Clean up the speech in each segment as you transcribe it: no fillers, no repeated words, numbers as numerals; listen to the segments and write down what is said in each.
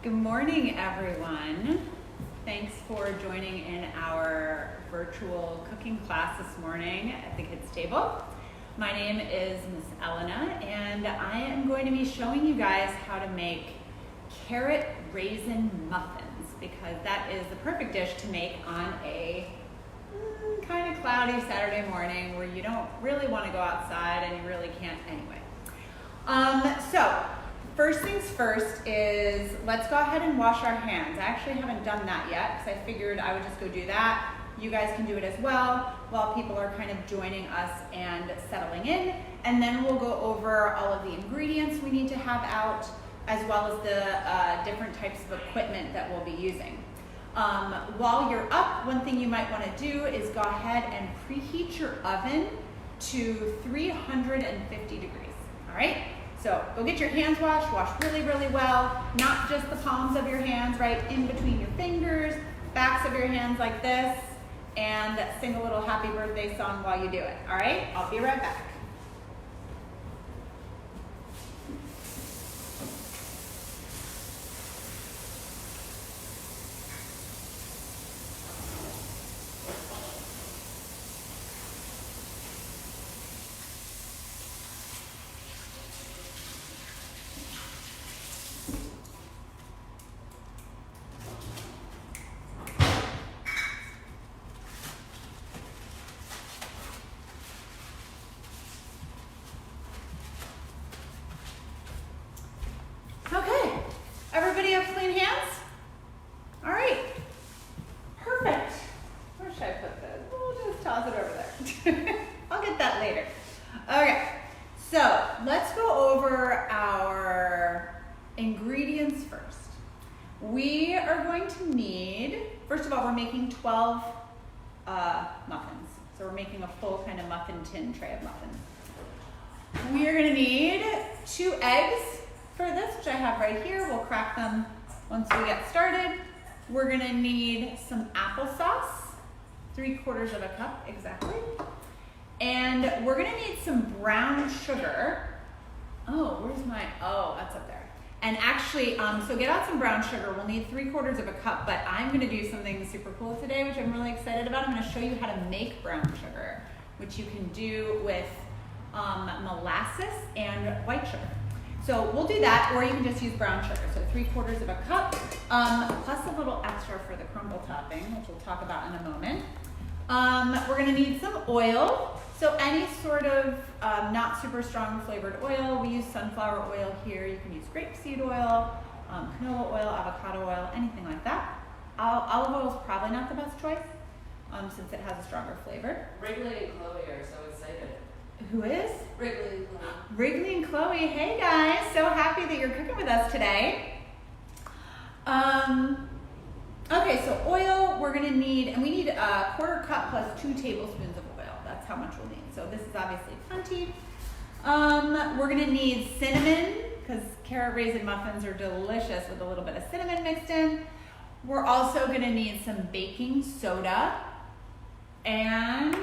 Good morning, everyone. Thanks for joining in our virtual cooking class this morning at the kids' table. My name is Miss Elena, and I am going to be showing you guys how to make carrot raisin muffins, because that is the perfect dish to make on a kind of cloudy Saturday morning where you don't really want to go outside and you really can't anyway. So first things first is let's go ahead and wash our hands. I actually haven't done that yet because I figured I would just go do that. You guys can do it as well while people are kind of joining us and settling in. And then we'll go over all of the ingredients we need to have out, as well as the different types of equipment that we'll be using. While you're up, one thing you might want to do is go ahead and preheat your oven to 350 degrees, all right? So go get your hands washed, wash really, really well, not just the palms of your hands, right in between your fingers, backs of your hands like this, and sing a little happy birthday song while you do it, all right? I'll be right back. Okay, everybody have clean hands? All right, perfect. Where should I put this? We'll just toss it over there. I'll get that later. Okay, so let's go over our ingredients first. We are going to need, first of all, we're making 12 muffins. So we're making a full kind of muffin tin tray of muffins. We are gonna need 2 eggs for this, which I have right here. We'll crack them once we get started. We're gonna need some applesauce, 3/4 of a cup exactly. And we're gonna need some brown sugar. Oh, where's my, oh, that's up there. And actually, so get out some brown sugar. We'll need 3/4 of a cup, but I'm gonna do something super cool today, which I'm really excited about. I'm gonna show you how to make brown sugar, which you can do with molasses and white sugar. So we'll do that, or you can just use brown sugar. So 3/4 of a cup, plus a little extra for the crumble topping, which we'll talk about in a moment. We're gonna need some oil. So any sort of not super strong flavored oil. We use sunflower oil here. You can use grapeseed oil, canola oil, avocado oil, anything like that. Olive oil is probably not the best choice, since it has a stronger flavor. Wrigley and Chloe are so excited. Who is? Wrigley and Chloe. Wrigley and Chloe, hey guys, so happy that you're cooking with us today. Okay, so oil we're gonna need, and we need a 1/4 cup plus 2 tablespoons of oil. That's how much we'll need. So this is obviously plenty. We're gonna need cinnamon, because carrot raisin muffins are delicious with a little bit of cinnamon mixed in. We're also gonna need some baking soda and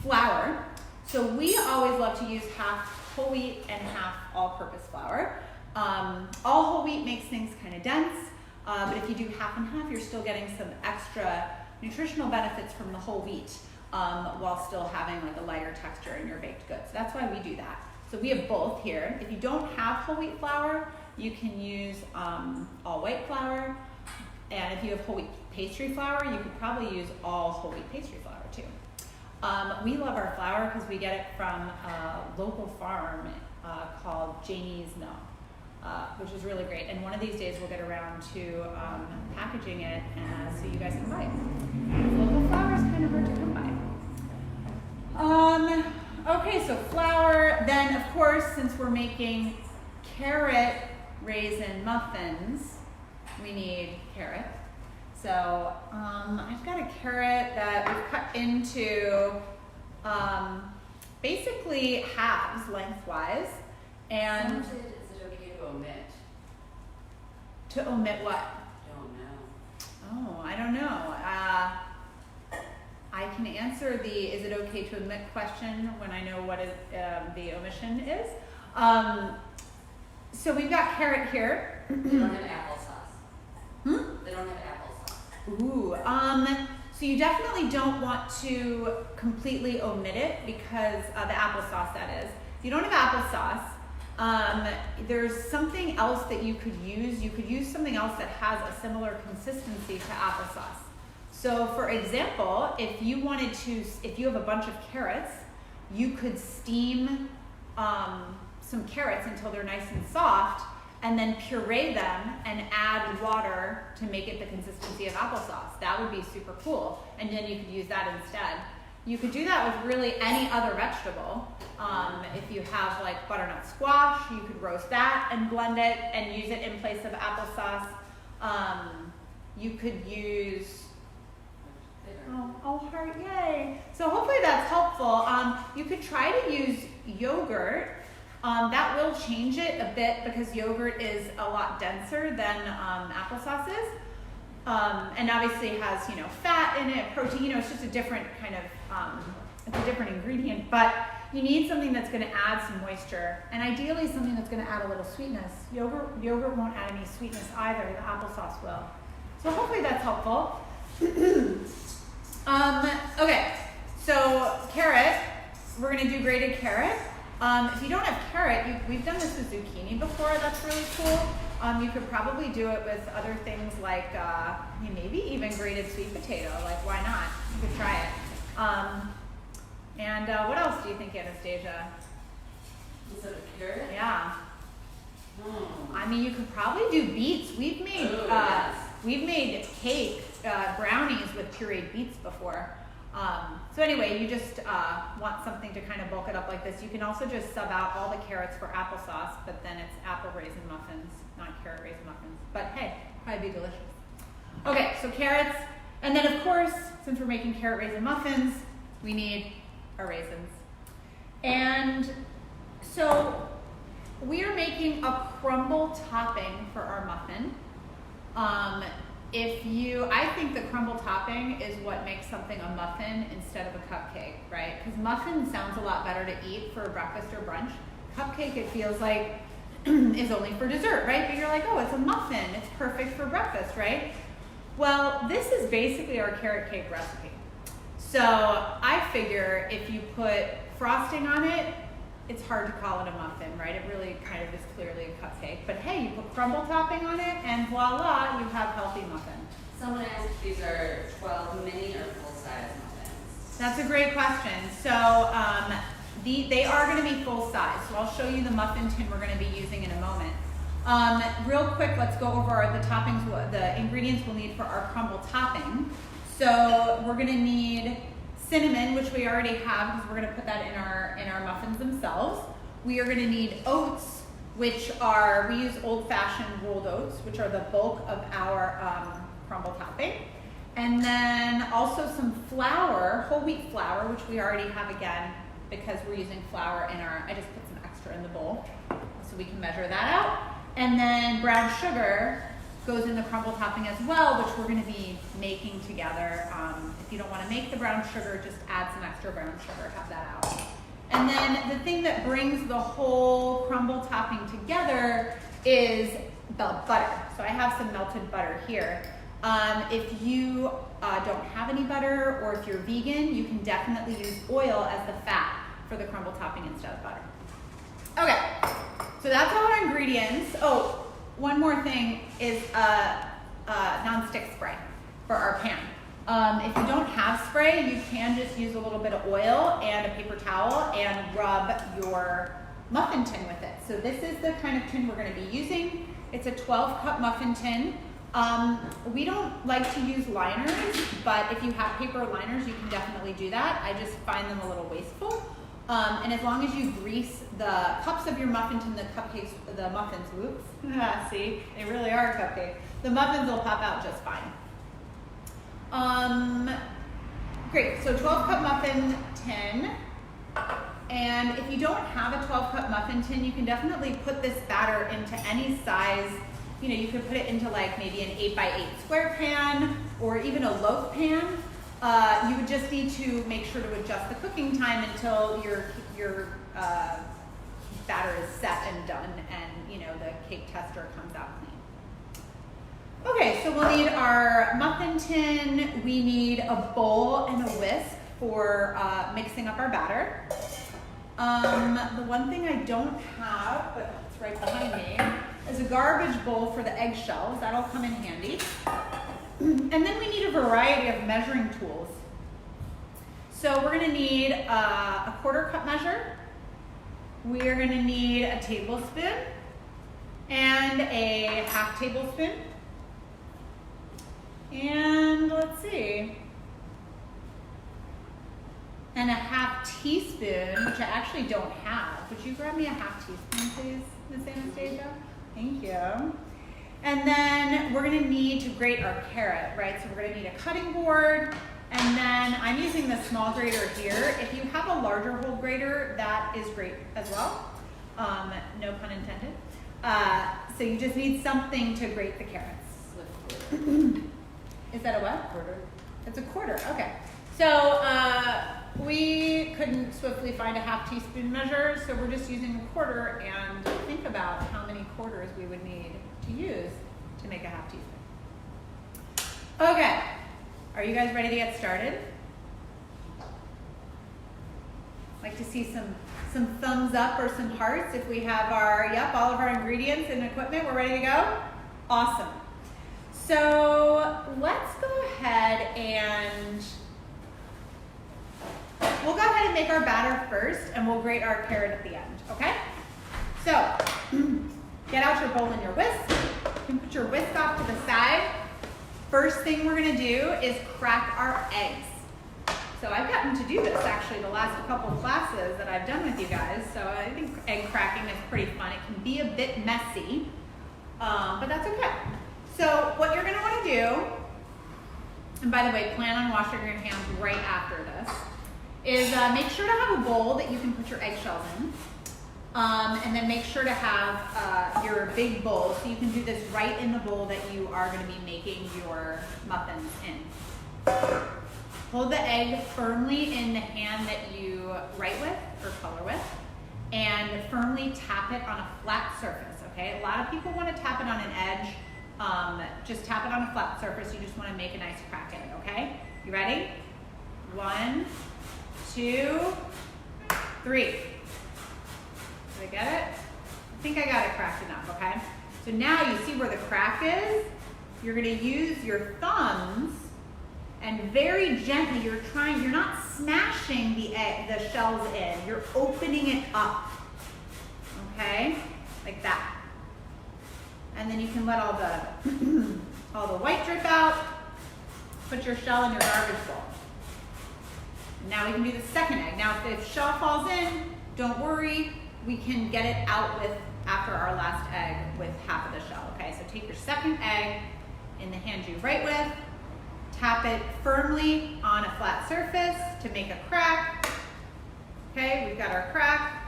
flour. So we always love to use half whole wheat and half all-purpose flour. All whole wheat makes things kind of dense, but if you do half and half, you're still getting some extra nutritional benefits from the whole wheat, while still having like a lighter texture in your baked goods. That's why we do that. So we have both here. If you don't have whole wheat flour, you can use all white flour. And if you have whole wheat pastry flour, you could probably use all whole wheat pastry flour too. We love our flour because we get it from a local farm called Janie's Mill, which is really great. And one of these days we'll get around to packaging it so you guys can buy it. Local flour is kind of hard to come by. Okay, so flour. Then, of course, since we're making carrot raisin muffins, we need carrot. So I've got a carrot that we've cut into basically halves lengthwise. And Is it okay to omit? To omit what? Don't know. Oh, I don't know. I can answer the is it okay to omit question when I know what the omission is. So we've got carrot here. You don't have applesauce. Ooh, so you definitely don't want to completely omit it because the applesauce, that is. If you don't have applesauce, there's something else that you could use. You could use something else that has a similar consistency to applesauce. So for example, if you have a bunch of carrots, you could steam some carrots until they're nice and soft, and then puree them and add water to make it the consistency of applesauce. That would be super cool. And then you could use that instead. You could do that with really any other vegetable. If you have like butternut squash, you could roast that and blend it and use it in place of applesauce. You could use, oh heart, yay. So hopefully that's helpful. You could try to use yogurt. That will change it a bit because yogurt is a lot denser than applesauce is. And obviously has, fat in it, protein, it's just a different kind of, it's a different ingredient, but you need something that's gonna add some moisture, and ideally something that's gonna add a little sweetness. Yogurt won't add any sweetness either, the applesauce will. So hopefully that's helpful. Okay, so carrot, we're gonna do grated carrot. If you don't have carrot, we've done this with zucchini before, that's really cool. You could probably do it with other things like maybe even grated sweet potato, like why not? You could try it. And what else do you think, Anastasia? Instead of carrot? Yeah. I mean, you could probably do beets. We've made cake, brownies with pureed beets before. So anyway, you just want something to kind of bulk it up like this. You can also just sub out all the carrots for applesauce, but then it's apple raisin muffins, not carrot raisin muffins. But hey, probably be delicious. Okay, so carrots, and then of course, since we're making carrot raisin muffins, we need our raisins. And so we are making a crumble topping for our muffin. I think the crumble topping is what makes something a muffin instead of a cupcake, right? Because muffin sounds a lot better to eat for breakfast or brunch. Cupcake, it feels like, is only for dessert, right? But you're like, oh, it's a muffin. It's perfect for breakfast, right? Well, this is basically our carrot cake recipe. So I figure if you put frosting on it, it's hard to call it a muffin, right? It really kind of is clearly a cupcake. But hey, you put crumble topping on it, and voila, you have healthy muffin. Someone asked if these are 12 mini or full-size muffins. That's a great question. So they are going to be full size. So I'll show you the muffin tin we're going to be using in a moment. Real quick, let's go over the toppings, the ingredients we'll need for our crumble topping. So we're going to need cinnamon, which we already have because we're going to put that in our muffins themselves. We are going to need oats, which we use old-fashioned rolled oats, which are the bulk of our crumble topping. And then also some flour, whole wheat flour, which we already have again because we're using flour I just put some extra in the bowl so we can measure that out. And then brown sugar goes in the crumble topping as well, which we're going to be making together. If you don't want to make the brown sugar, just add some extra brown sugar, have that out. And then the thing that brings the whole crumble topping together is the butter. So I have some melted butter here. If you don't have any butter, or if you're vegan, you can definitely use oil as the fat for the crumble topping instead of butter. Okay, so that's all our ingredients. Oh, one more thing is non-stick spray for our pan. If you don't have spray, you can just use a little bit of oil and a paper towel and rub your muffin tin with it. So this is the kind of tin we're going to be using. It's a 12-cup muffin tin. We don't like to use liners, but if you have paper liners, you can definitely do that. I just find them a little wasteful. And as long as you grease the cups of your muffin tin, the muffins, whoops, see, they really are a cupcake. The muffins will pop out just fine. Great, so 12-cup muffin tin. And if you don't have a 12-cup muffin tin, you can definitely put this batter into any size. You could put it into like maybe an 8x8 square pan or even a loaf pan. You would just need to make sure to adjust the cooking time until your batter is set and done, and the cake tester comes out clean. Okay, so we'll need our muffin tin. We need a bowl and a whisk for mixing up our batter. The one thing I don't have, but it's right behind me, is a garbage bowl for the eggshells. That'll come in handy. And then we need a variety of measuring tools. So we're gonna need a 1/4 cup measure. We're gonna need a tablespoon and a 1/2 tablespoon. And let's see, and a 1/2 teaspoon, which I actually don't have. Would you grab me a 1/2 teaspoon, please, Miss Anastasia? Thank you. And then we're gonna need to grate our carrot, right? So we're gonna need a cutting board, and then I'm using the small grater here. If you have a larger hole grater, that is great as well. No pun intended. So you just need something to grate the carrots. Is that a what? 1/4. It's a 1/4, okay. So we couldn't swiftly find a 1/2 teaspoon measure, so we're just using a 1/4, and think about how many quarters we would need to use to make a 1/2 teaspoon. Okay, are you guys ready to get started? Like to see some thumbs up or some hearts if we have our, all of our ingredients and equipment, we're ready to go? Awesome. So let's go ahead and we'll go ahead and make our batter first, and we'll grate our carrot at the end, okay? So get out your bowl and your whisk. You can put your whisk off to the side. First thing we're gonna do is crack our eggs. So I've gotten to do this actually the last couple classes that I've done with you guys, so I think egg cracking is pretty fun. It can be a bit messy, but that's okay. So what you're gonna wanna do, and by the way, plan on washing your hands right after this, is make sure to have a bowl that you can put your eggshells in. And then make sure to have your big bowl, so you can do this right in the bowl that you are gonna be making your muffins in. Hold the egg firmly in the hand that you write with or color with, and firmly tap it on a flat surface, okay? A lot of people wanna tap it on an edge. Just tap it on a flat surface. You just wanna make a nice crack in it, okay? You ready? 1, 2, 3. Did I get it? I think I got it cracked enough, okay? So now you see where the crack is? You're gonna use your thumbs and very gently, you're not smashing the shells in, you're opening it up, okay? Like that. And then you can let all the white drip out, put your shell in your garbage bowl. Now we can do the second egg. Now if shell falls in, don't worry, we can get it out after our last egg with 1/2 of the shell, okay? So take your second egg in the hand you write with, tap it firmly on a flat surface to make a crack. Okay, we've got our crack.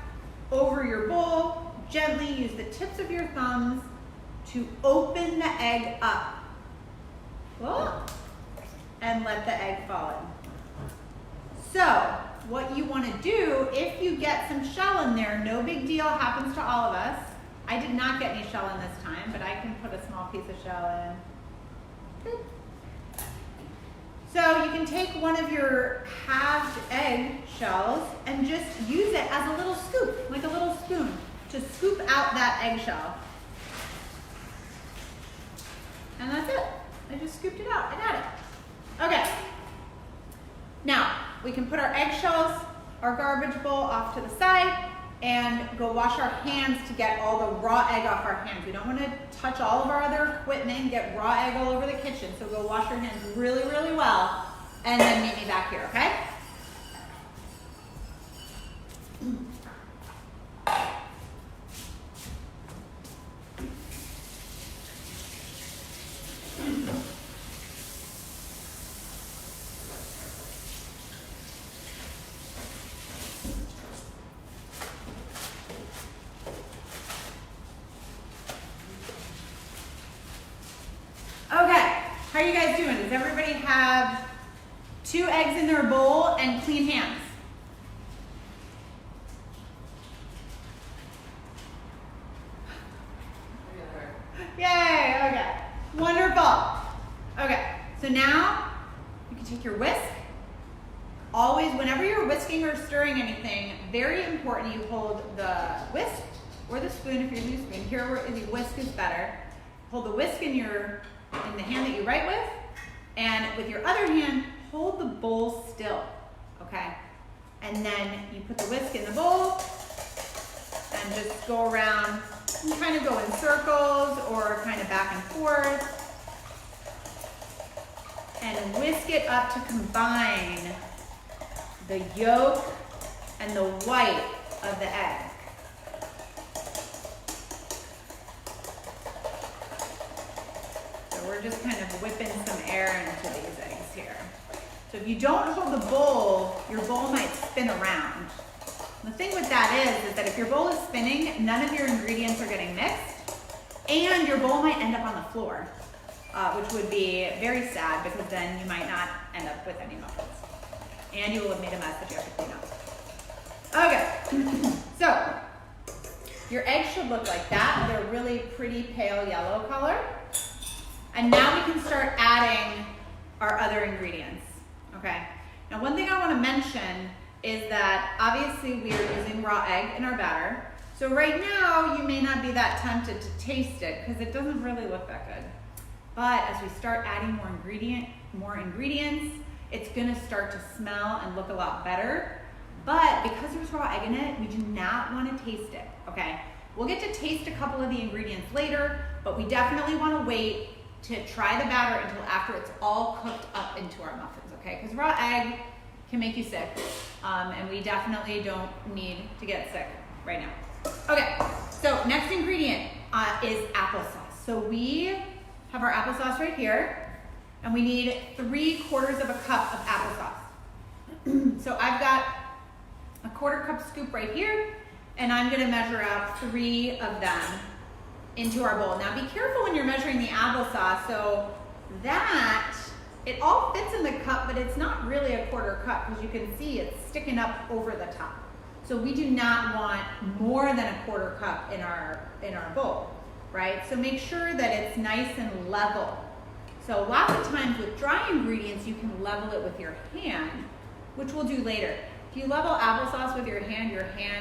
Over your bowl, gently use the tips of your thumbs to open the egg up. Whoa. And let the egg fall in. So, what you want to do, if you get some shell in there, no big deal, happens to all of us. I did not get any shell in this time, but I can put a small piece of shell in. Good. So you can take one of your halved egg shells and just use it as a little scoop, like a little spoon, to scoop out that eggshell. And that's it. I just scooped it out. I got it. Okay. Now, we can put our eggshells, our garbage bowl off to the side, and go wash our hands to get all the raw egg off our hands. We don't want to touch all of our other equipment and get raw egg all over the kitchen. So go wash your hands really, really well, and then meet me back here, okay? How are you guys doing? Does everybody have 2 eggs in their bowl and clean hands? Yay, okay. Wonderful. Okay, so now you can take your whisk. Always, whenever you're whisking or stirring anything, very important you hold the whisk or the spoon if you're using a spoon. Here where the whisk is better. Hold the whisk in the hand that you write with, and with your other hand, hold the bowl still, okay? And then you put the whisk in the bowl and just go around and kind of go in circles or kind of back and forth. And whisk it up to combine the yolk and the white of the egg. So we're just kind of whipping some air into these eggs here. So if you don't hold the bowl, your bowl might spin around. The thing with that is that if your bowl is spinning, none of your ingredients are getting mixed, and your bowl might end up on the floor, which would be very sad because then you might not end up with any muffins. And you will have made a mess that you have to clean up. Okay, so your eggs should look like that. They're really pretty pale yellow color. And now we can start adding our other ingredients, okay? Now one thing I wanna mention is that obviously we are using raw egg in our batter. So right now you may not be that tempted to taste it because it doesn't really look that good. But as we start adding more ingredients, it's gonna start to smell and look a lot better. But because there's raw egg in it, we do not wanna taste it, okay? We'll get to taste a couple of the ingredients later, but we definitely wanna wait to try the batter until after it's all cooked up into our muffins, okay? Because raw egg can make you sick, and we definitely don't need to get sick right now. Okay, so next ingredient is applesauce. So we have our applesauce right here, and we need 3/4 of a cup of applesauce. So I've got a 1/4 cup scoop right here, and I'm gonna measure out 3 of them into our bowl. Now be careful when you're measuring the applesauce so that it all fits in the cup, but it's not really a 1/4 cup because you can see it's sticking up over the top. So we do not want more than a 1/4 cup in our bowl, right? So make sure that it's nice and level. So lots of times with dry ingredients, you can level it with your hand, which we'll do later. If you level applesauce with your hand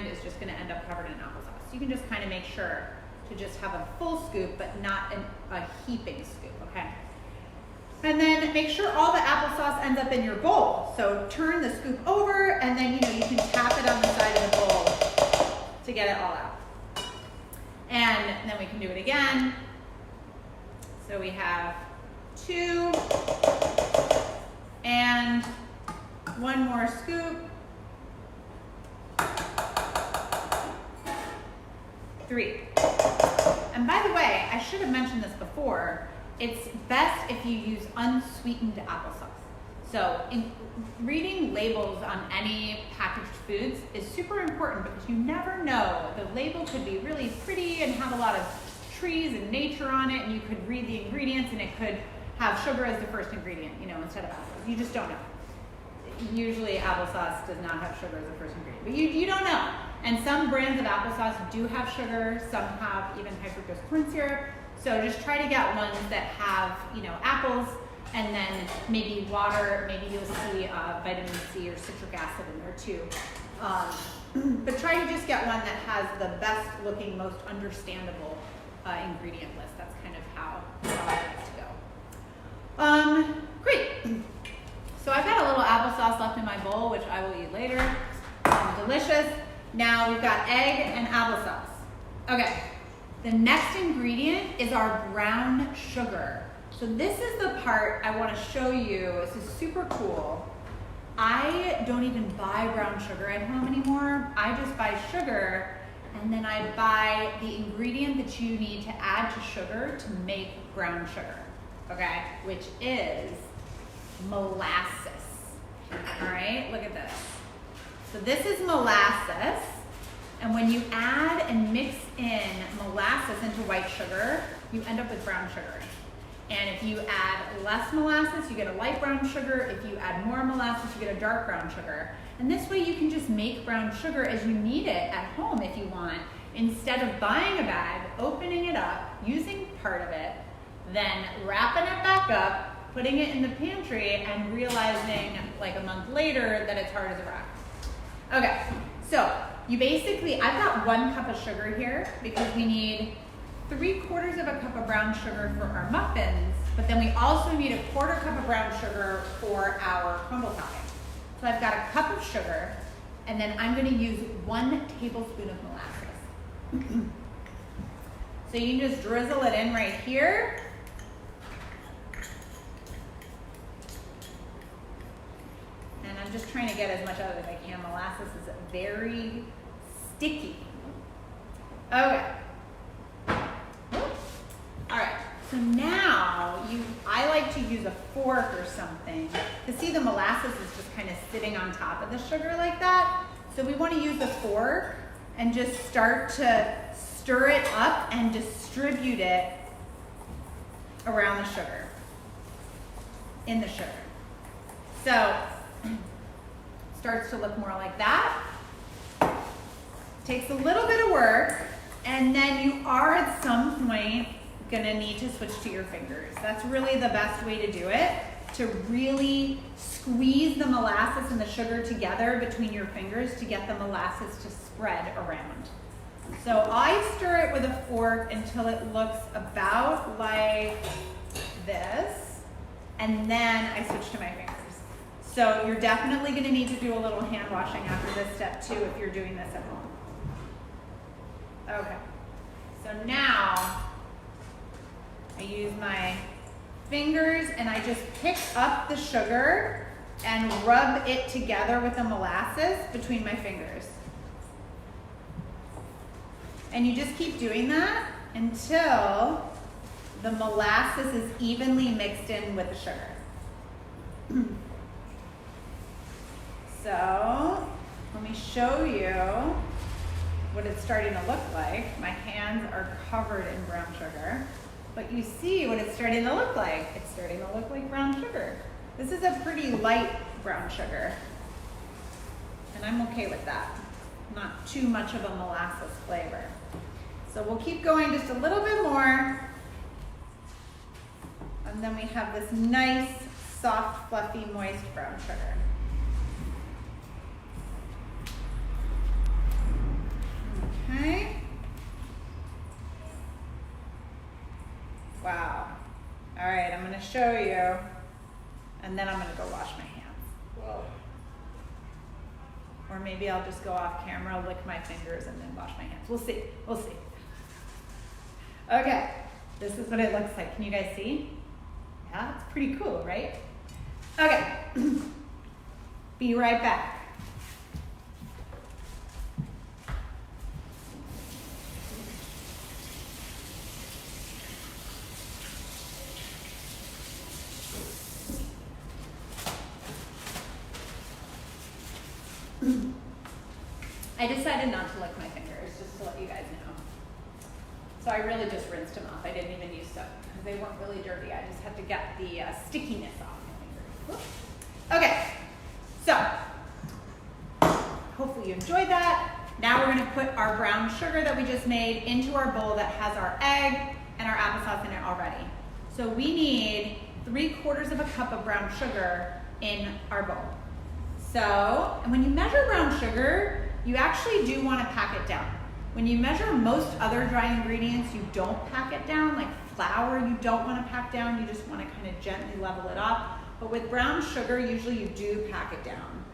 is just gonna end up covered in applesauce. You can just kind of make sure to just have a full scoop, but not a heaping scoop, okay? And then make sure all the applesauce ends up in your bowl. So turn the scoop over, and then you can tap it on the side of the bowl to get it all out. And then we can do it again. So we have 2, and 1 more scoop, 3. And by the way, I should have mentioned this before, it's best if you use unsweetened applesauce. So reading labels on any packaged foods is super important because you never know. The label could be really pretty and have a lot of trees and nature on it, and you could read the ingredients and it could have sugar as the first ingredient, instead of applesauce. You just don't know. Usually applesauce does not have sugar as the first ingredient, but you don't know. And some brands of applesauce do have sugar, some have even high fructose corn syrup. So just try to get ones that have, apples, and then maybe water, maybe you'll see vitamin C or citric acid in there too. But try to just get one that has the best looking, most understandable ingredient list. That's kind of how I like to go. Great. So I've got a little applesauce left in my bowl, which I will eat later. Delicious. Now we've got egg and applesauce. Okay, the next ingredient is our brown sugar. So this is the part I want to show you. This is super cool. I don't even buy brown sugar at home anymore. I just buy sugar, and then I buy the ingredient that you need to add to sugar to make brown sugar, okay? Which is molasses. All right, look at this. So this is molasses, and when you add and mix in molasses into white sugar, you end up with brown sugar. And if you add less molasses, you get a light brown sugar. If you add more molasses, you get a dark brown sugar. And this way you can just make brown sugar as you need it at home if you want, instead of buying a bag, opening it up, using part of it, then wrapping it back up, putting it in the pantry and realizing like a month later that it's hard as a rock. Okay, so you basically, I've got 1 cup of sugar here because we need 3/4 of a cup of brown sugar for our muffins, but then we also need 1/4 cup of brown sugar for our crumble topping. So I've got a cup of sugar, and then I'm gonna use 1 tablespoon of molasses. So you can just drizzle it in right here. And I'm just trying to get as much out of it as I can. Molasses is very sticky. Okay. All right, so now I like to use a fork or something to see the molasses is just kind of sitting on top of the sugar like that. So we want to use the fork and just start to stir it up and distribute it around the sugar, in the sugar. So starts to look more like that. Takes a little bit of work, and then you are at some point gonna need to switch to your fingers. That's really the best way to do it, to really squeeze the molasses and the sugar together between your fingers to get the molasses to spread around. So I stir it with a fork until it looks about like this, and then I switch to my fingers. So you're definitely gonna need to do a little hand washing after this step too if you're doing this at home. Okay, so now I use my fingers and I just pick up the sugar and rub it together with the molasses between my fingers. And you just keep doing that until the molasses is evenly mixed in with the sugar. So let me show you what it's starting to look like. My hands are covered in brown sugar, but you see what it's starting to look like. It's starting to look like brown sugar. This is a pretty light brown sugar, and I'm okay with that. Not too much of a molasses flavor. So we'll keep going just a little bit more, and then we have this nice, soft, fluffy, moist brown sugar. Okay. Wow. All right, I'm gonna show you, and then I'm gonna go wash my hands. Whoa. Or maybe I'll just go off camera, lick my fingers, and then wash my hands. We'll see, we'll see. Okay, this is what it looks like. Can you guys see? Yeah, it's pretty cool, right? Okay, be right back. I decided not to lick my fingers, just to let you guys know. So I really just rinsed them off. I didn't even use soap because they weren't really dirty. I just had to get the stickiness off my fingers. Okay, so hopefully you enjoyed that. Now we're gonna put our brown sugar that we just made into our bowl that has our egg and our applesauce in it already. So we need 3/4 of a cup of brown sugar in our bowl. So, and when you measure brown sugar, you actually do want to pack it down. When you measure most other dry ingredients, you don't pack it down. Like flour, you don't want to pack down. You just want to kind of gently level it up. But with brown sugar, usually you do pack it down.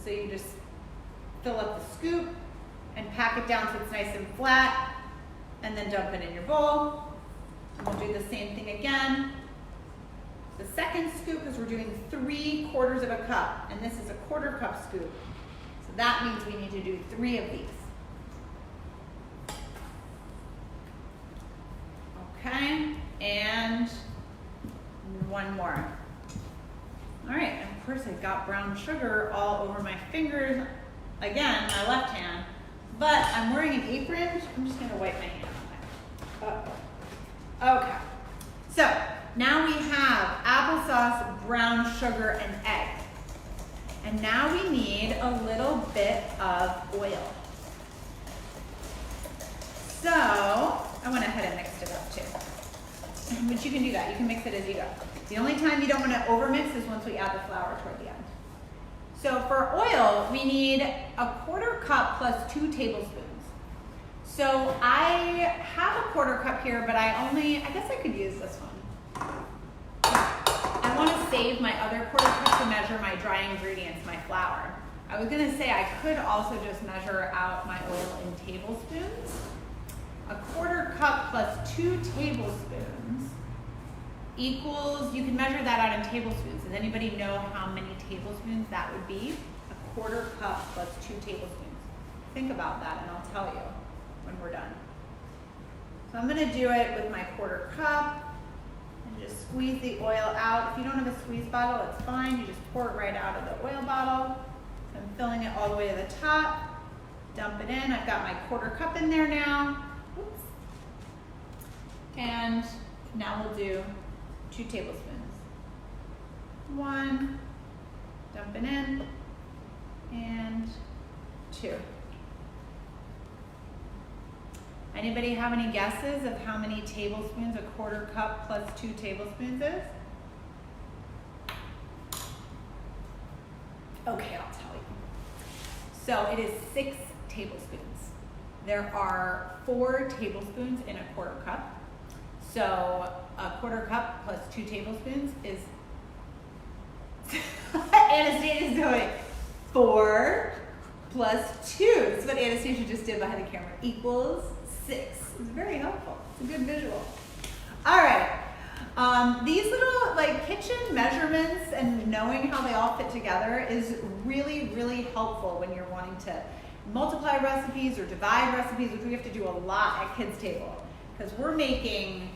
So you just fill up the scoop and pack it down so it's nice and flat, and then dump it in your bowl. And we'll do the same thing again. The second scoop is we're doing 3/4 of a cup, and this is a 1/4 cup scoop. So that means we need to do 3 of these. Okay, and 1 more. All right, and of course I got brown sugar all over my fingers, again, my left hand, but I'm wearing an apron. I'm just gonna wipe my hand on it. Okay, so now we have applesauce, brown sugar, and egg. And now we need a little bit of oil. So I went ahead and mixed it up too. But you can do that, you can mix it as you go. The only time you don't want to overmix is once we add the flour toward the end. So for oil, we need 1/4 cup plus 2 tablespoons. So I have a 1/4 cup here, but I guess I could use this one. I want to save my other 1/4 cup to measure my dry ingredients, my flour. I was gonna say I could also just measure out my oil in tablespoons. 1/4 cup plus 2 tablespoons equals, you can measure that out in tablespoons. Does anybody know how many tablespoons that would be? 1/4 cup plus 2 tablespoons. Think about that and I'll tell you when we're done. So I'm gonna do it with my 1/4 cup and just squeeze the oil out. If you don't have a squeeze bottle, it's fine. You just pour it right out of the oil bottle. So I'm filling it all the way to the top. Dump it in. I've got my 1/4 cup in there now. Oops. And now we'll do 2 tablespoons. 1, dump it in, and 2. Anybody have any guesses of how many tablespoons 1/4 cup plus 2 tablespoons is? Okay, I'll tell you. So it is 6 tablespoons. There are 4 tablespoons in 1/4 cup. So 1/4 cup plus 2 tablespoons is, Anastasia's doing 4 plus 2. That's what Anastasia just did behind the camera. Equals 6. It's very helpful. It's a good visual. All right. These little like kitchen measurements and knowing how they all fit together is really, really helpful when you're wanting to multiply recipes or divide recipes, which we have to do a lot at kids' table. Because we're making,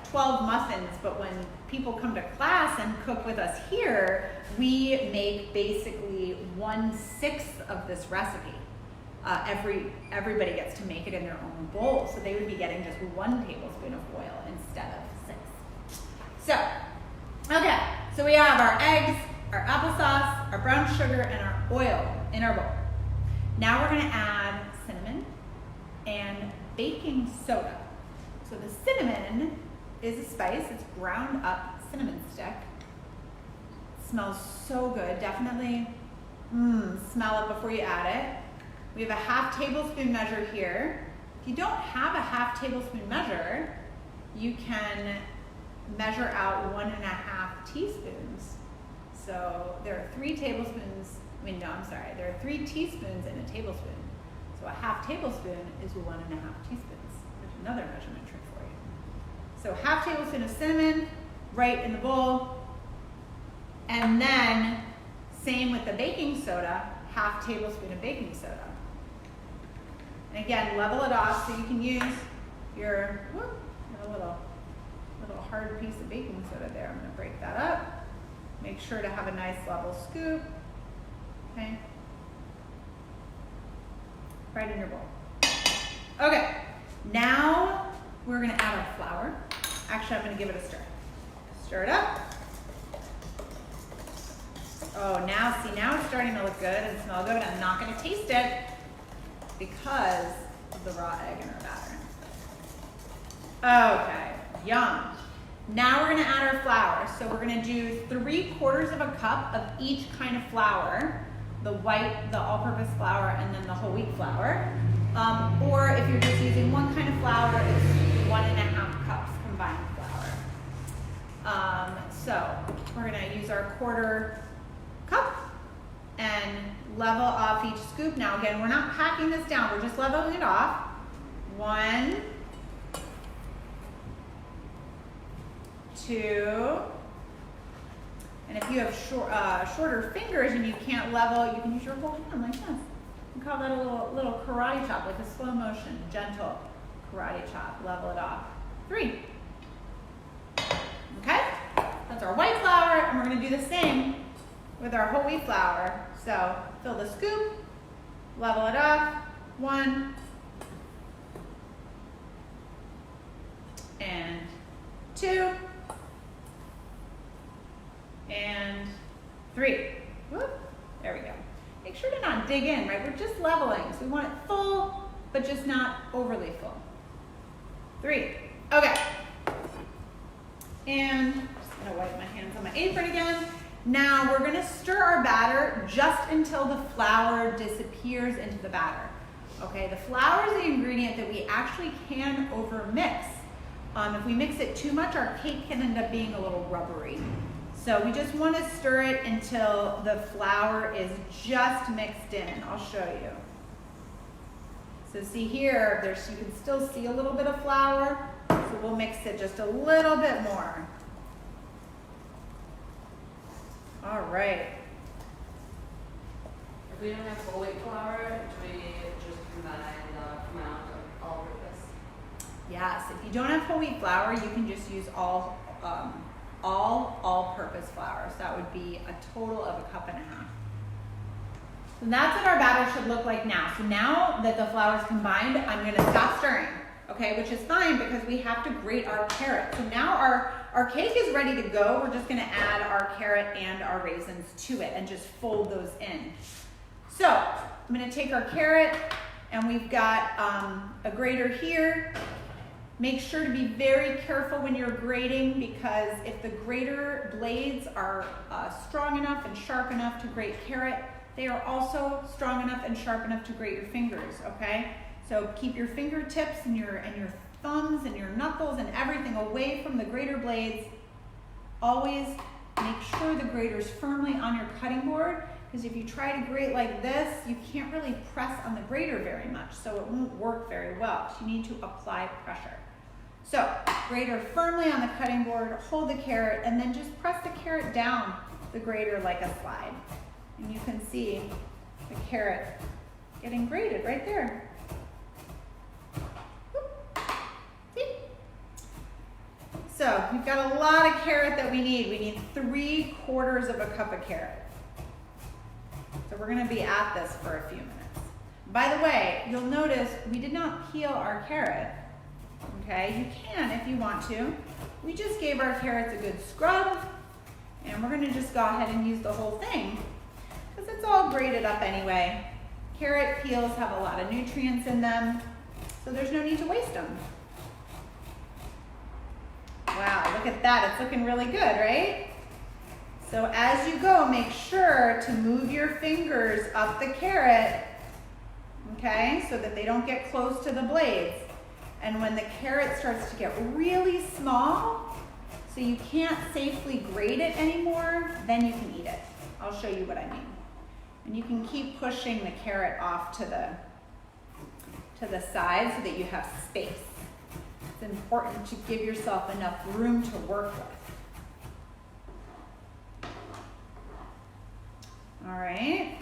12 muffins, but when people come to class and cook with us here, we make basically 1/6 of this recipe. Everybody gets to make it in their own bowl, so they would be getting just 1 tablespoon of oil instead of 6. So we have our eggs, our applesauce, our brown sugar, and our oil in our bowl. Now we're gonna add cinnamon and baking soda. So the cinnamon is a spice. It's ground up cinnamon stick. It smells so good. Definitely smell it before you add it. We have a 1/2 tablespoon measure here. If you don't have a 1/2 tablespoon measure, you can measure out 1.5 teaspoons. So there are 3 tablespoons, there are 3 teaspoons in a tablespoon. So a 1/2 tablespoon is 1.5 teaspoons. There's another measurement trick for you. So 1/2 tablespoon of cinnamon right in the bowl. And then same with the baking soda, 1/2 tablespoon of baking soda. And again, level it off so you can use your, a little hard piece of baking soda there. I'm gonna break that up. Make sure to have a nice level scoop. Okay. Right in your bowl. Okay, now we're gonna add our flour. Actually, I'm gonna give it a stir. Stir it up. Oh, now it's starting to look good and smell good. I'm not gonna taste it because of the raw egg in our batter. Okay, yum. Now we're gonna add our flour. So we're gonna do 3/4 of a cup of each kind of flour. The white, the all-purpose flour, and then the whole wheat flour. Or if you're just using one kind of flour, it's 1.5 cups combined flour. So we're gonna use our 1/4 cup and level off each scoop. Now again, we're not packing this down, we're just leveling it off. 1, 2, and if you have shorter fingers and you can't level, you can use your whole hand like this. We call that a little karate chop, like a slow motion, gentle karate chop. Level it off. 3. Okay? That's our white flour, and we're gonna do the same with our whole wheat flour. So fill the scoop, level it off. 1, and 2, and 3. Whoop. There we go. Make sure to not dig in, right? We're just leveling. So we want it full, but just not overly full. 3. Okay. And just gonna Now we're gonna stir our batter just until the flour disappears into the batter. Okay, the flour is the ingredient that we actually can overmix. If we mix it too much, our cake can end up being a little rubbery. So we just want to stir it until the flour is just mixed in. I'll show you. So see here, you can still see a little bit of flour. So we'll mix it just a little bit more. All right. If we don't have whole wheat flour, do we just combine the amount of all-purpose? Yes, if you don't have whole wheat flour, you can just use all-purpose flour. So that would be a total of 1.5 cups. So that's what our batter should look like now. So now that the flour is combined, I'm gonna stop stirring, okay? Which is fine because we have to grate our carrot. So now our cake is ready to go. We're just gonna add our carrot and our raisins to it and just fold those in. So I'm gonna take our carrot and we've got a grater here. Make sure to be very careful when you're grating because if the grater blades are strong enough and sharp enough to grate carrot, they are also strong enough and sharp enough to grate your fingers, okay? So keep your fingertips and your thumbs and your knuckles and everything away from the grater blades. Always make sure the grater is firmly on your cutting board because if you try to grate like this, you can't really press on the grater very much, so it won't work very well. So you need to apply pressure. So grater firmly on the cutting board, hold the carrot, and then just press the carrot down the grater like a slide. And you can see the carrot getting grated right there. See? So we've got a lot of carrot that we need. We need 3/4 cup of carrot. So we're gonna be at this for a few minutes. By the way, you'll notice we did not peel our carrot. Okay, you can if you want to. We just gave our carrots a good scrub and we're gonna just go ahead and use the whole thing because it's all grated up anyway. Carrot peels have a lot of nutrients in them, so there's no need to waste them. Wow, look at that, it's looking really good, right? So as you go, make sure to move your fingers up the carrot, okay, so that they don't get close to the blades. And when the carrot starts to get really small, so you can't safely grate it anymore, then you can eat it. I'll show you what I mean. And you can keep pushing the carrot off to the side so that you have space. It's important to give yourself enough room to work with. All right,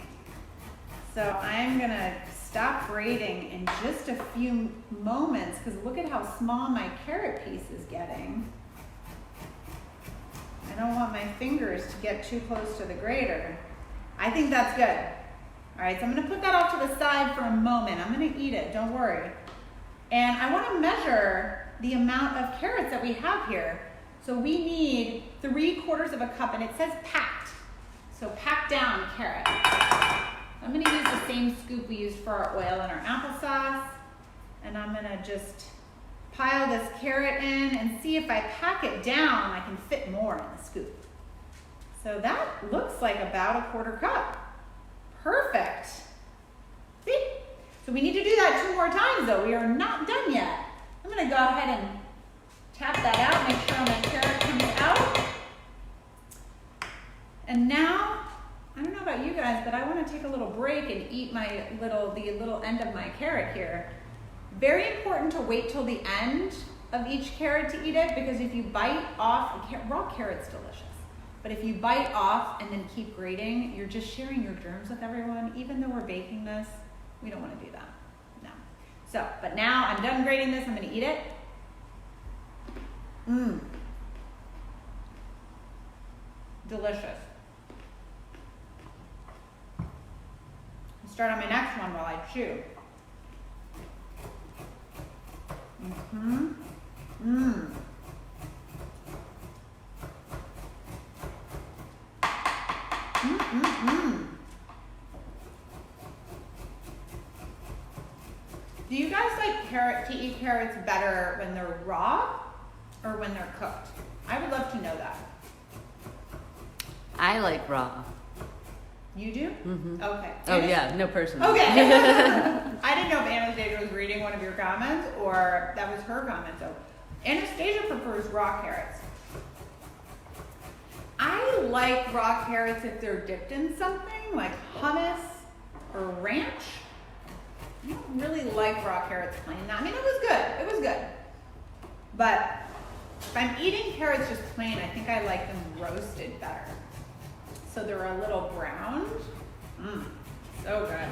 so I'm gonna stop grating in just a few moments because look at how small my carrot piece is getting. I don't want my fingers to get too close to the grater. I think that's good. All right, so I'm gonna put that off to the side for a moment. I'm gonna eat it, don't worry. And I wanna measure the amount of carrots that we have here. So we need 3/4 cup and it says packed. So pack down carrot. I'm gonna use the same scoop we used for our oil and our applesauce. And I'm gonna just pile this carrot in and see if I pack it down, I can fit more in the scoop. So that looks like about 1/4 cup. Perfect. See? So we need to do that 2 more times though. We are not done yet. I'm gonna go ahead and tap that out, make sure my carrot comes out. And now, I don't know about you guys, but I want to take a little break and eat the little end of my carrot here. Very important to wait till the end of each carrot to eat it because if you bite off, raw carrot's delicious. But if you bite off and then keep grating, you're just sharing your germs with everyone. Even though we're baking this, we don't want to do that. No. So, but now I'm done grating this, I'm going to eat it. Delicious. Start on my next one while I chew. Do you guys like to eat carrots better when they're raw or when they're cooked? I would love to know that. I like raw. You do? Mm-hmm. Okay. Oh yeah, no person. Okay. I didn't know if Anastasia was reading one of your comments or that was her comment. So Anastasia prefers raw carrots. I like raw carrots if they're dipped in something like hummus or ranch. I don't really like raw carrots plain. I mean, it was good. It was good. But if I'm eating carrots just plain, I think I like them roasted better. So they're a little browned. So good.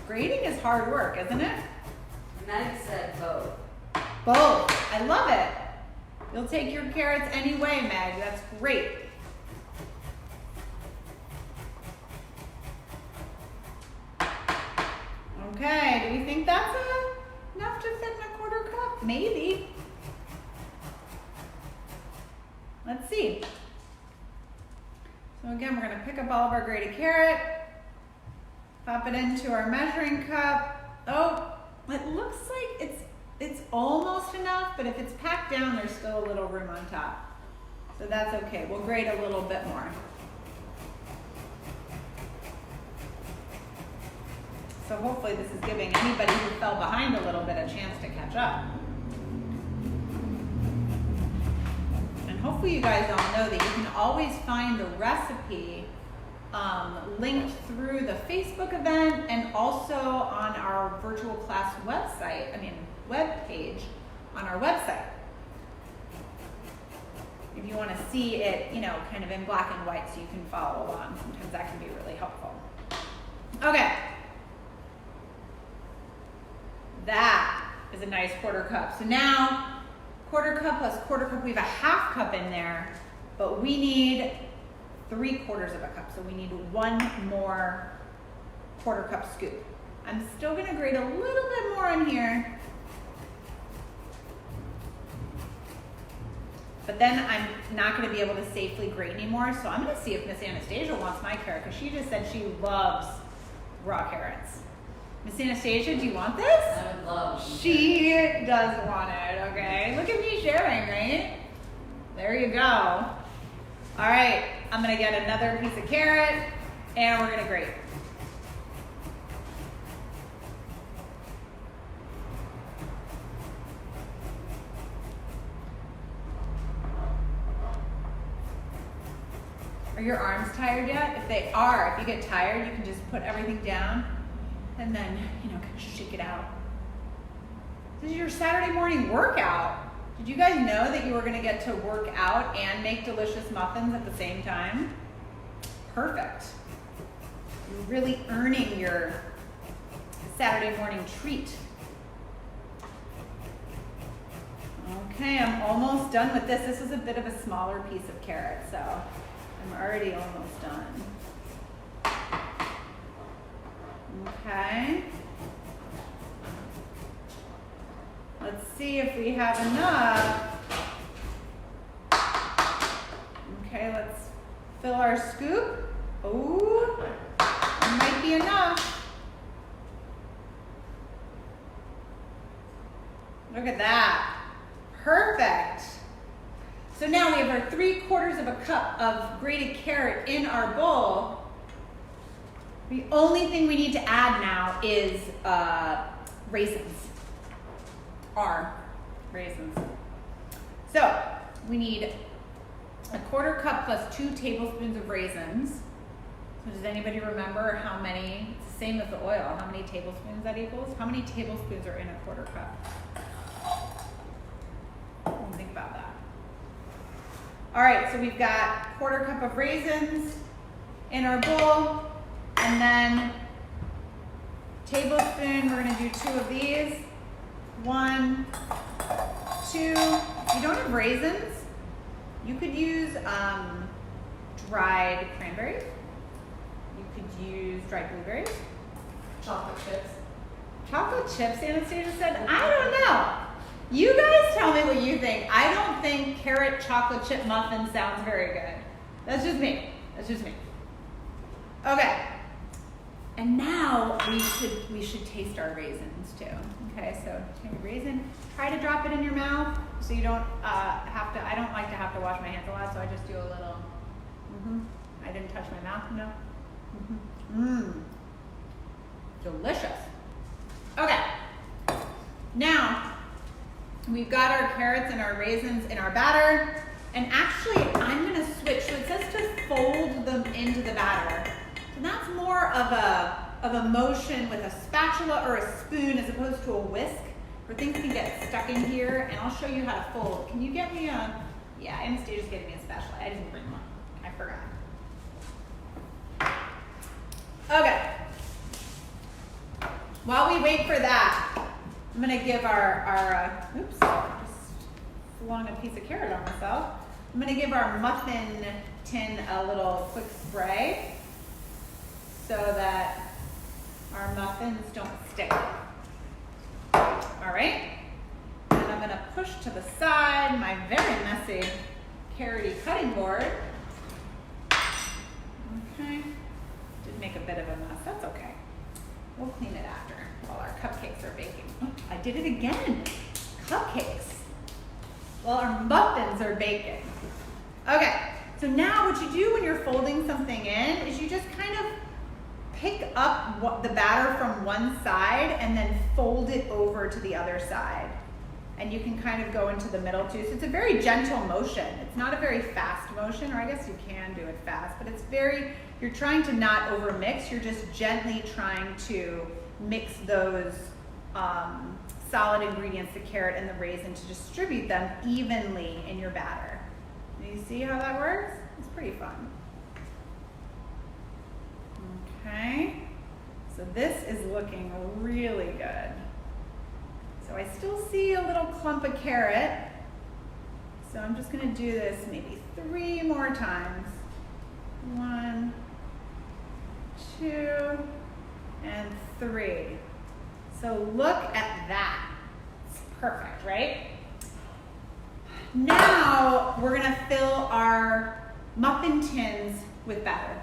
Grating is hard work, isn't it? Meg said both. Both. I love it. You'll take your carrots any way, Meg. That's great. Okay, do we think that's enough to fit in a quarter cup? Maybe. Let's see. So again, we're gonna pick up all of our grated carrot, pop it into our measuring cup. Oh, it looks like it's almost enough, but if it's packed down, there's still a little room on top. So that's okay, we'll grate a little bit more. So hopefully this is giving anybody who fell behind a little bit a chance to catch up. And hopefully you guys all know that you can always find the recipe linked through the Facebook event and also on our virtual class web page on our website. If you want to see it, kind of in black and white so you can follow along. Sometimes that can be really helpful. Okay. That is a nice quarter cup. So now, quarter cup plus quarter cup, we have a half cup in there, but we need 3/4 of a cup. So we need one more quarter cup scoop. I'm still gonna grate a little bit more in here, but then I'm not gonna be able to safely grate anymore. So I'm gonna see if Miss Anastasia wants my carrot, because she just said she loves raw carrots. Miss Anastasia, do you want this? I would love. She does want it, okay? Look at me sharing, right? There you go. All right, I'm gonna get another piece of carrot and we're gonna grate. Are your arms tired yet? If they are, if you get tired, you can just put everything down and then, kind of shake it out. This is your Saturday morning workout. Did you guys know that you were gonna get to work out and make delicious muffins at the same time? Perfect. You're really earning your Saturday morning treat. Okay, I'm almost done with this. This is a bit of a smaller piece of carrot, so I'm already almost done. Okay. Let's see if we have enough. Okay, let's fill our scoop. Ooh, it might be enough. Look at that. Perfect. So now we have our 3/4 of a cup of grated carrot in our bowl. The only thing we need to add now is raisins. Our raisins. So we need a 1/4 cup plus 2 tablespoons of raisins. So does anybody remember how many? It's the same as the oil. How many tablespoons that equals? How many tablespoons are in a 1/4 cup? Think about that. All right, so we've got 1/4 cup of raisins in our bowl. And then tablespoon, we're gonna do 2 of these. 1, 2. If you don't have raisins, you could use dried cranberries. You could use dried blueberries. Chocolate chips. Chocolate chips, Anastasia said? I don't know. You guys tell me what you think. I don't think carrot chocolate chip muffin sounds very good. That's just me. That's just me. Okay. And now we should taste our raisins too. Okay, so take a raisin. Try to drop it in your mouth so you don't have to. I don't like to have to wash my hands a lot, so I just do a little. I didn't touch my mouth, no. Delicious. Okay. Now, we've got our carrots and our raisins in our batter. And actually, I'm going to switch. So it says to fold them into the batter. So that's more of a motion with a spatula or a spoon as opposed to a whisk, where things can get stuck in here. And I'll show you how to fold. Can you get me a, yeah, Anastasia's getting me a spatula. I didn't bring one. I forgot. Okay. While we wait for that, I'm going to give our oops, just flung a piece of carrot on myself. I'm going to give our muffin tin a little quick spray so that our muffins don't stick. All right. And I'm going to push to the side my very messy carroty cutting board. Okay. Did make a bit of a mess. That's okay. We'll clean it after while our cupcakes are baking. Oh, I did it again. Cupcakes. Well, our muffins are baking. Okay, so now what you do when you're folding something in is you just kind of pick up the batter from one side and then fold it over to the other side. And you can kind of go into the middle too. So it's a very gentle motion. It's not a very fast motion, or I guess you can do it fast, but it's very, you're trying to not overmix. You're just gently trying to mix those solid ingredients, the carrot and the raisin, to distribute them evenly in your batter. Do you see how that works? It's pretty fun. Okay, so this is looking really good. So I still see a little clump of carrot. So I'm just gonna do this maybe 3 more times. 1, 2, and 3. So look at that. It's perfect, right? Now we're gonna fill our muffin tins with batter.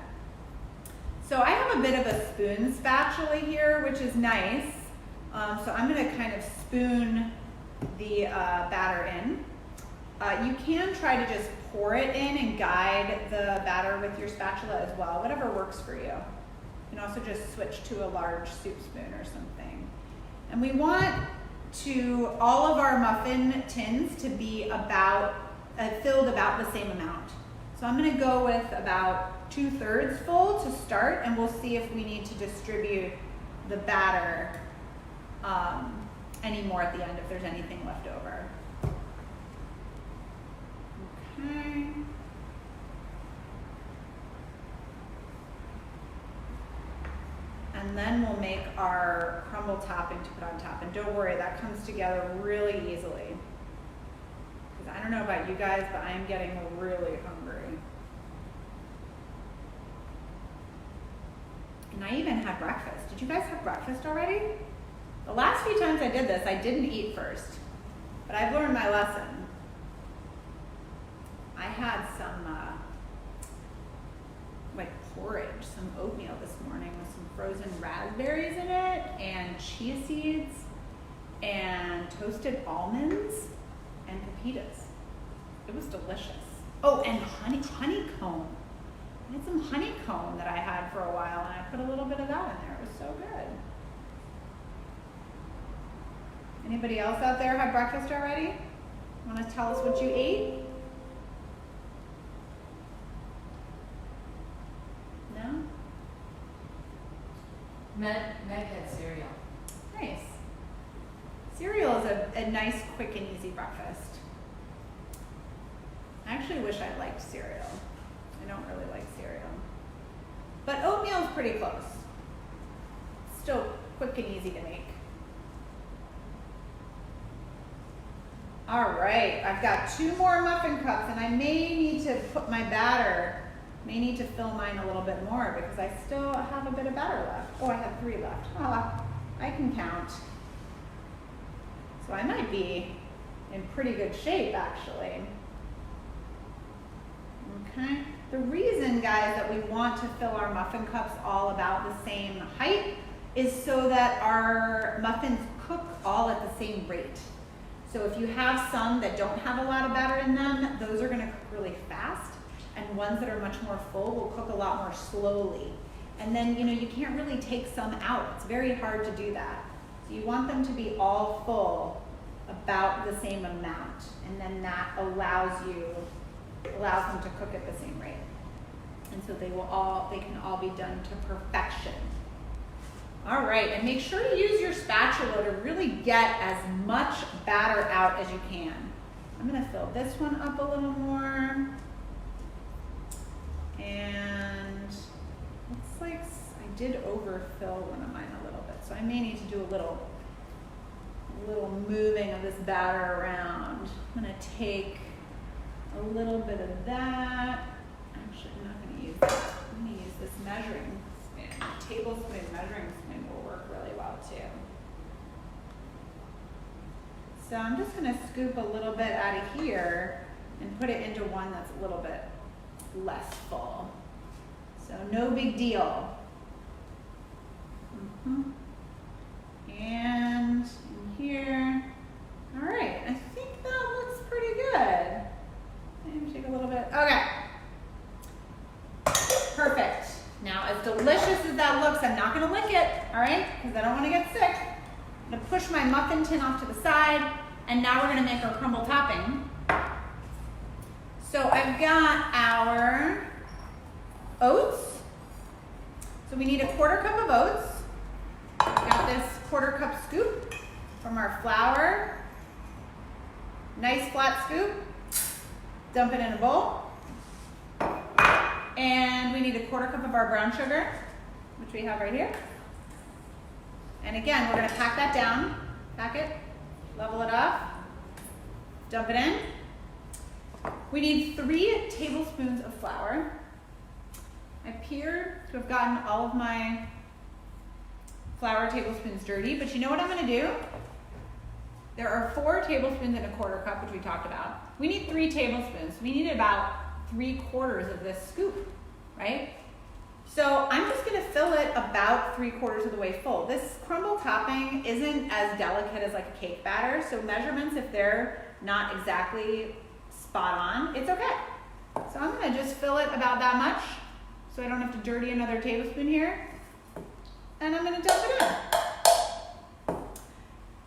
So I have a bit of a spoon spatula here, which is nice. So I'm gonna kind of spoon the batter in. You can try to just pour it in and guide the batter with your spatula as well, whatever works for you. You can also just switch to a large soup spoon or something. And we want all of our muffin tins to be about, filled about the same amount. So I'm gonna go with about 2/3 full to start, and we'll see if we need to distribute the batter any more at the end if there's anything left over. Okay. And then we'll make our crumble topping to put on top. And don't worry, that comes together really easily. Because I don't know about you guys, but I am getting really hungry. And I even had breakfast. Did you guys have breakfast already? The last few times I did this, I didn't eat first. But I've learned my lesson. I had some like porridge, some oatmeal this morning with some frozen raspberries in it, and chia seeds, and toasted almonds, and pepitas. It was delicious. Oh, and honeycomb. I had some honeycomb that I had for a while, and I put a little bit of that in there. It was so good. Anybody else out there have breakfast already? Want to tell us what you ate? No? Meg had cereal. Nice. Cereal is a nice, quick, and easy breakfast. I actually wish I liked cereal. I don't really like cereal. But oatmeal is pretty close. Still quick and easy to make. All right, I've got 2 more muffin cups, and I may need to put my batter, may need to fill mine a little bit more because I still have a bit of batter left. Oh, I have 3 left. Oh, I can count. So I might be in pretty good shape, actually. Okay. The reason, guys, that we want to fill our muffin cups all about the same height is so that our muffins cook all at the same rate. So if you have some that don't have a lot of batter in them, those are gonna cook really fast, and ones that are much more full will cook a lot more slowly. And then, you know, you can't really take some out. It's very hard to do that. So you want them to be all full, about the same amount, and then that allows them to cook at the same rate. And so they can all be done to perfection. All right, and make sure to use your spatula to really get as much batter out as you can. I'm gonna fill this one up a little more. And looks like I did overfill one of mine a little bit, so I may need to do a little moving of this batter around. I'm gonna take a little bit of that. Actually, I'm not gonna use that. I'm gonna use this measuring spoon. Tablespoon measuring spoon will work really well too. So I'm just gonna scoop a little bit out of here and put it into one that's a little bit less full. So no big deal. And in here. All right, I think that looks pretty good. Maybe take a little bit. Okay. Perfect. Now, as delicious as that looks, I'm not gonna lick it, all right? Because I don't wanna get sick. I'm gonna push my muffin tin off to the side, and now we're gonna make our crumble topping. So I've got our oats. So we need a 1/4 cup of oats. I've got this 1/4 cup scoop from our flour. Nice flat scoop. Dump it in a bowl. And we need a 1/4 cup of our brown sugar, which we have right here. And again, we're gonna pack that down. Pack it, level it off, dump it in. We need 3 tablespoons of flour. I appear to have gotten all of my flour tablespoons dirty, but you know what I'm gonna do? There are 4 tablespoons in a 1/4 cup, which we talked about. We need 3 tablespoons. We need about 3/4 of this scoop, right? So I'm just gonna fill it about 3/4 of the way full. This crumble topping isn't as delicate as like a cake batter, so measurements, if they're not exactly spot on, it's okay. So I'm gonna just fill it about that much, so I don't have to dirty another tablespoon here. And I'm gonna dump it in.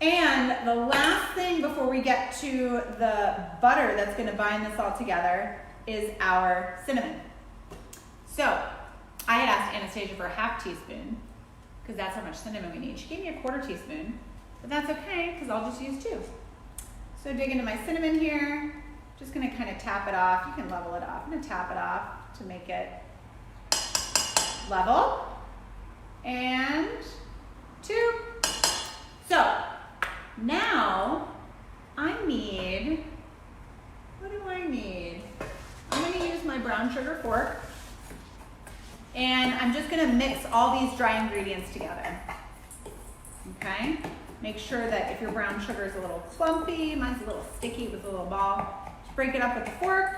And the last thing before we get to the butter that's gonna bind this all together is our cinnamon. So I had asked Anastasia for a 1/2 teaspoon because that's how much cinnamon we need. She gave me a 1/4 teaspoon, but that's okay because I'll just use 2. So dig into my cinnamon here. Just gonna kind of tap it off. You can level it off. I'm gonna tap it off to make it level. And 2. So now I need, what do I need? I'm gonna use my brown sugar fork, and I'm just gonna mix all these dry ingredients together, okay? Make sure that if your brown sugar is a little clumpy, mine's a little sticky with a little ball, just break it up with the fork.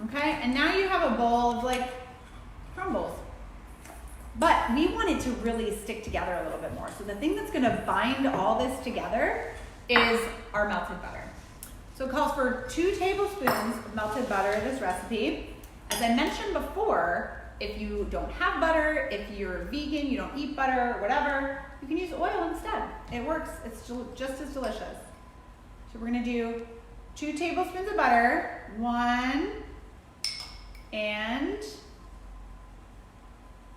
Okay, and now you have a bowl of like crumbles. But we want it to really stick together a little bit more. So the thing that's gonna bind all this together is our melted butter. So it calls for 2 tablespoons of melted butter in this recipe. As I mentioned before, if you don't have butter, if you're vegan, you don't eat butter, whatever, you can use oil instead. It works, it's just as delicious. So we're gonna do 2 tablespoons of butter, 1 and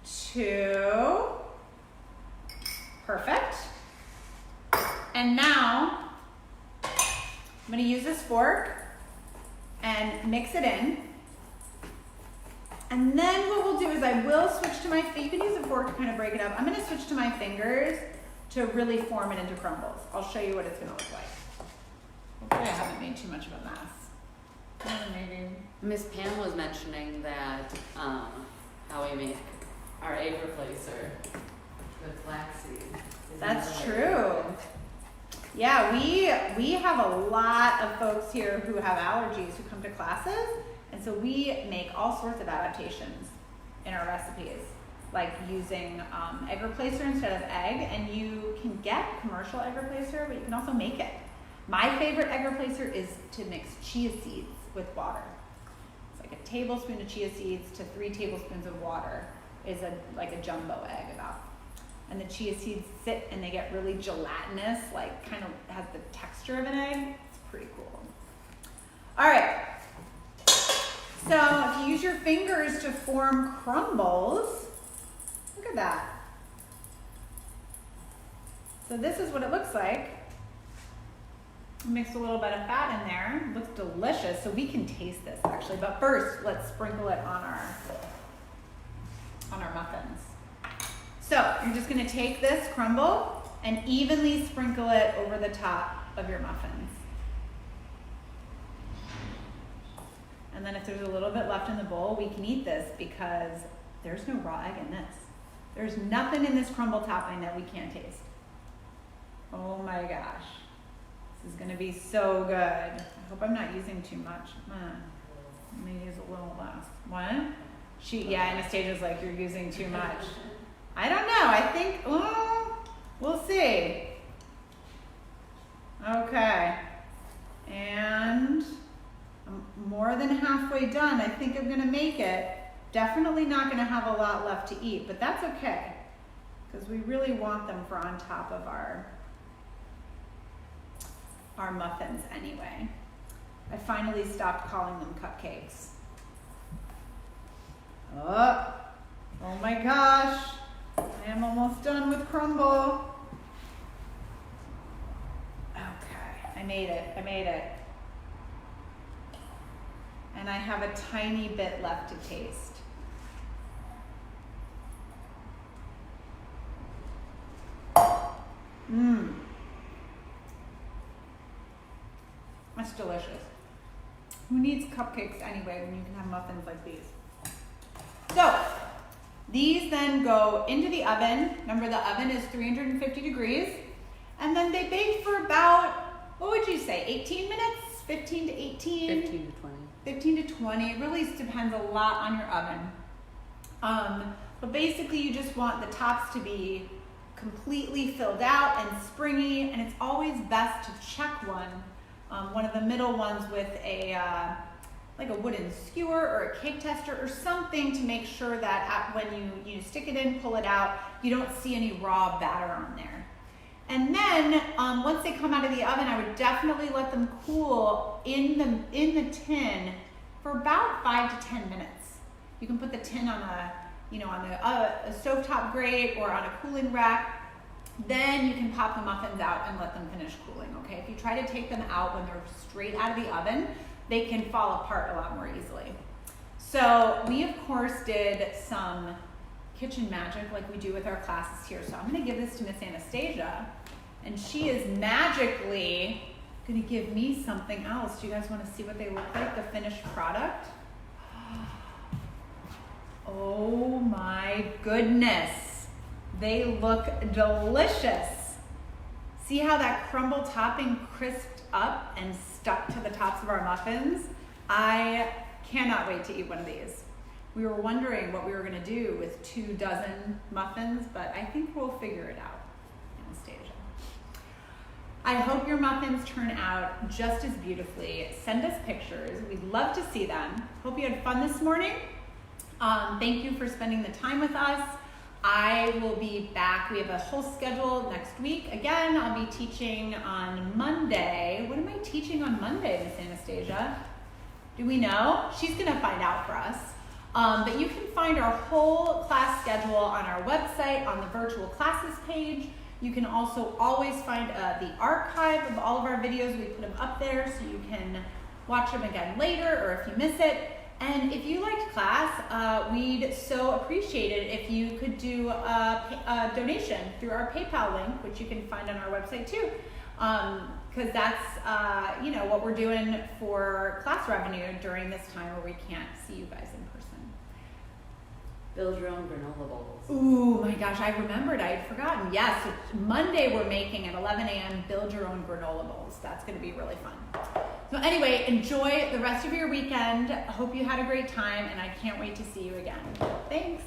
2. Perfect. And now I'm gonna use this fork and mix it in. And then what we'll do is I will switch to my feet. You can use a fork to kind of break it up. I'm gonna switch to my fingers to really form it into crumbles. I'll show you what it's gonna look like. Hopefully I haven't made too much of a mess. Maybe. Miss Pam was mentioning that how we make our egg replacer with flaxseed. That's true. Yeah, we have a lot of folks here who have allergies who come to classes, and so we make all sorts of adaptations in our recipes. like using egg replacer instead of egg, and you can get commercial egg replacer, but you can also make it. My favorite egg replacer is to mix chia seeds with water. It's like a tablespoon of chia seeds to 3 tablespoons of water is like a jumbo egg about. And the chia seeds sit and they get really gelatinous, like kind of has the texture of an egg. It's pretty cool. All right. So if you use your fingers to form crumbles, look at that. So this is what it looks like. Mix a little bit of fat in there. It looks delicious. So we can taste this actually. But first, let's sprinkle it on our muffins. So you're just gonna take this crumble and evenly sprinkle it over the top of your muffins. And then if there's a little bit left in the bowl, we can eat this because there's no raw egg in this. There's nothing in this crumble topping that we can't taste. Oh my gosh. This is gonna be so good. I hope I'm not using too much. I'm gonna use a little less. What? Anastasia's like, you're using too much. I don't know, I think, we'll see. Okay, and I'm more than halfway done. I think I'm gonna make it. Definitely not gonna have a lot left to eat, but that's okay, because we really want them for on top of our muffins anyway. I finally stopped calling them cupcakes. Oh my gosh. I am almost done with crumble. Okay, I made it. And I have a tiny bit left to taste. That's delicious. Who needs cupcakes anyway when you can have muffins like these? So, these then go into the oven. Remember, the oven is 350 degrees. And then they bake for about, what would you say, 18 minutes? 15 to 18? 15 to 20. 15 to 20. It really depends a lot on your oven. But basically, you just want the tops to be completely filled out and springy. And it's always best to check one of the middle ones with like a wooden skewer or a cake tester or something to make sure that when you stick it in, pull it out, you don't see any raw batter on there. And then once they come out of the oven, I would definitely let them cool in the tin for about 5 to 10 minutes. You can put the tin on a stovetop grate or on a cooling rack. Then you can pop the muffins out and let them finish cooling, okay? If you try to take them out when they're straight out of the oven, they can fall apart a lot more easily. So we, of course, did some kitchen magic like we do with our classes here. So I'm gonna give this to Miss Anastasia, and she is magically gonna give me something else. Do you guys wanna see what they look like, the finished product? Oh my goodness. They look delicious. See how that crumble topping crisped up and stuck to the tops of our muffins? I cannot wait to eat one of these. We were wondering what we were gonna do with 2 dozen muffins, but I think we'll figure it out, Anastasia. I hope your muffins turn out just as beautifully. Send us pictures. We'd love to see them. Hope you had fun this morning. Thank you for spending the time with us. I will be back. We have a whole schedule next week. Again, I'll be teaching on Monday. What am I teaching on Monday, Miss Anastasia? Do we know? She's gonna find out for us. But you can find our whole class schedule on our website, on the virtual classes page. You can also always find the archive of all of our videos. We put them up there so you can watch them again later or if you miss it. And if you liked class, we'd so appreciate it if you could do a donation through our PayPal link, which you can find on our website too. Because that's what we're doing for class revenue during this time where we can't see you guys in person. Build your own granola bowls. Ooh, my gosh, I remembered. I had forgotten. Yes, so Monday we're making at 11 a.m. Build your own granola bowls. That's going to be really fun. So anyway, enjoy the rest of your weekend. Hope you had a great time, and I can't wait to see you again. Thanks.